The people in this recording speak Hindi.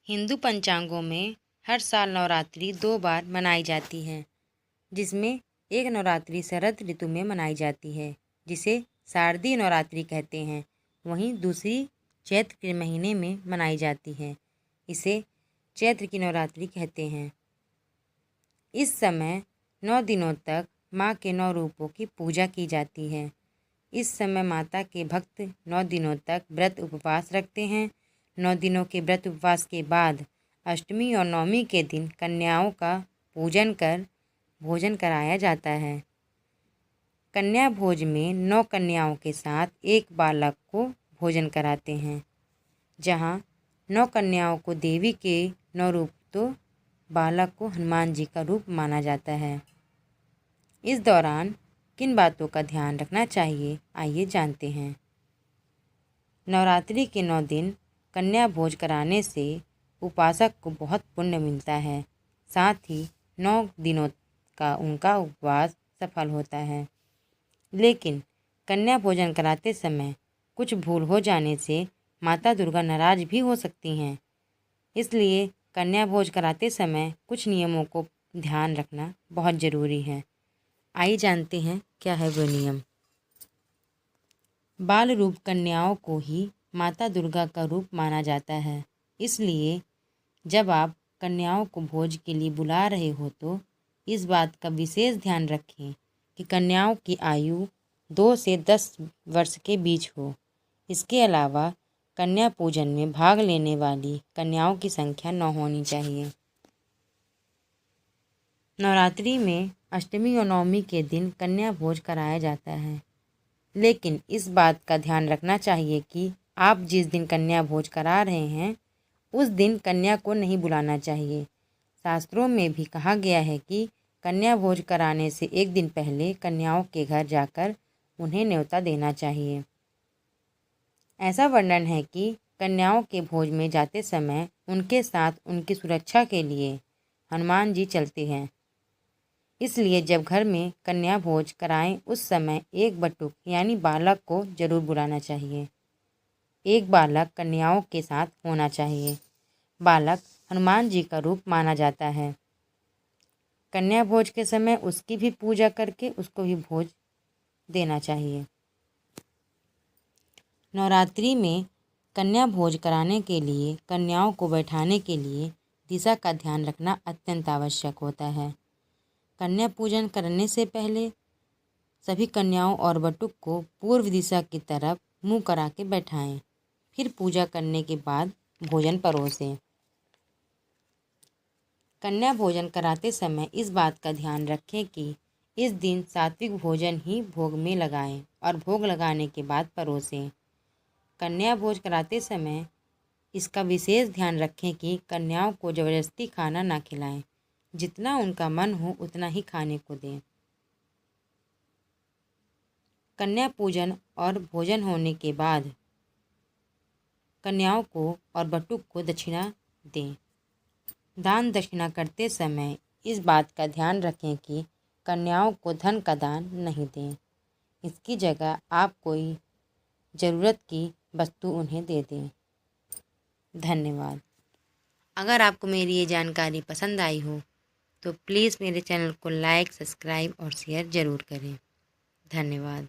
हिंदू पंचांगों में हर साल नवरात्रि 2 बार मनाई जाती है, जिसमें एक नवरात्रि शरद ऋतु में मनाई जाती है, जिसे शारदीय नवरात्रि कहते हैं। वहीं दूसरी चैत्र के महीने में मनाई जाती है, इसे चैत्र की नवरात्रि कहते हैं। इस समय 9 दिनों तक माँ के 9 रूपों की पूजा की जाती है। इस समय माता के भक्त 9 दिनों तक व्रत उपवास रखते हैं। 9 दिनों के व्रत उपवास के बाद अष्टमी और नवमी के दिन कन्याओं का पूजन कर भोजन कराया जाता है। कन्या भोज में 9 कन्याओं के साथ एक बालक को भोजन कराते हैं। जहाँ 9 कन्याओं को देवी के 9 रूप तो बालक को हनुमान जी का रूप माना जाता है। इस दौरान किन बातों का ध्यान रखना चाहिए, आइए जानते हैं। नवरात्रि के 9 दिन कन्या भोज कराने से उपासक को बहुत पुण्य मिलता है। साथ ही 9 दिनों का उनका उपवास सफल होता है। लेकिन कन्या भोजन कराते समय कुछ भूल हो जाने से माता दुर्गा नाराज भी हो सकती हैं। इसलिए कन्या भोज कराते समय कुछ नियमों को ध्यान रखना बहुत ज़रूरी है। आइए जानते हैं क्या है वो नियम। बाल रूप कन्याओं को ही माता दुर्गा का रूप माना जाता है। इसलिए जब आप कन्याओं को भोज के लिए बुला रहे हो तो इस बात का विशेष ध्यान रखें कि कन्याओं की आयु 2 से 10 वर्ष के बीच हो। इसके अलावा कन्या पूजन में भाग लेने वाली कन्याओं की संख्या 9 होनी चाहिए। नवरात्रि में अष्टमी और नवमी के दिन कन्या भोज कराया जाता है। लेकिन इस बात का ध्यान रखना चाहिए कि आप जिस दिन कन्या भोज करा रहे हैं उस दिन कन्या को नहीं बुलाना चाहिए। शास्त्रों में भी कहा गया है कि कन्या भोज कराने से एक दिन पहले कन्याओं के घर जाकर उन्हें न्योता देना चाहिए। ऐसा वर्णन है कि कन्याओं के भोज में जाते समय उनके साथ उनकी सुरक्षा के लिए हनुमान जी चलते हैं। इसलिए जब घर में कन्या भोज कराएं उस समय एक बटुक यानी बालक को जरूर बुलाना चाहिए। एक बालक कन्याओं के साथ होना चाहिए। बालक हनुमान जी का रूप माना जाता है। कन्या भोज के समय उसकी भी पूजा करके उसको भी भोज देना चाहिए। नवरात्रि में कन्या भोज कराने के लिए कन्याओं को बैठाने के लिए दिशा का ध्यान रखना अत्यंत आवश्यक होता है। कन्या पूजन करने से पहले सभी कन्याओं और बटुक को पूर्व दिशा की तरफ मुंह करा के बैठाएं। फिर पूजा करने के बाद भोजन परोसें। कन्या भोजन कराते समय इस बात का ध्यान रखें कि इस दिन सात्विक भोजन ही भोग में लगाएं और भोग लगाने के बाद परोसें। कन्या भोज कराते समय इसका विशेष ध्यान रखें कि कन्याओं को ज़बरदस्ती खाना ना खिलाएं। जितना उनका मन हो उतना ही खाने को दें। कन्या पूजन और भोजन होने के बाद कन्याओं को और बटुक को दक्षिणा दें। दान दक्षिणा करते समय इस बात का ध्यान रखें कि कन्याओं को धन का दान नहीं दें। इसकी जगह आप कोई ज़रूरत की वस्तु उन्हें दे दें। धन्यवाद। अगर आपको मेरी ये जानकारी पसंद आई हो तो प्लीज़ मेरे चैनल को लाइक, सब्सक्राइब और शेयर ज़रूर करें। धन्यवाद।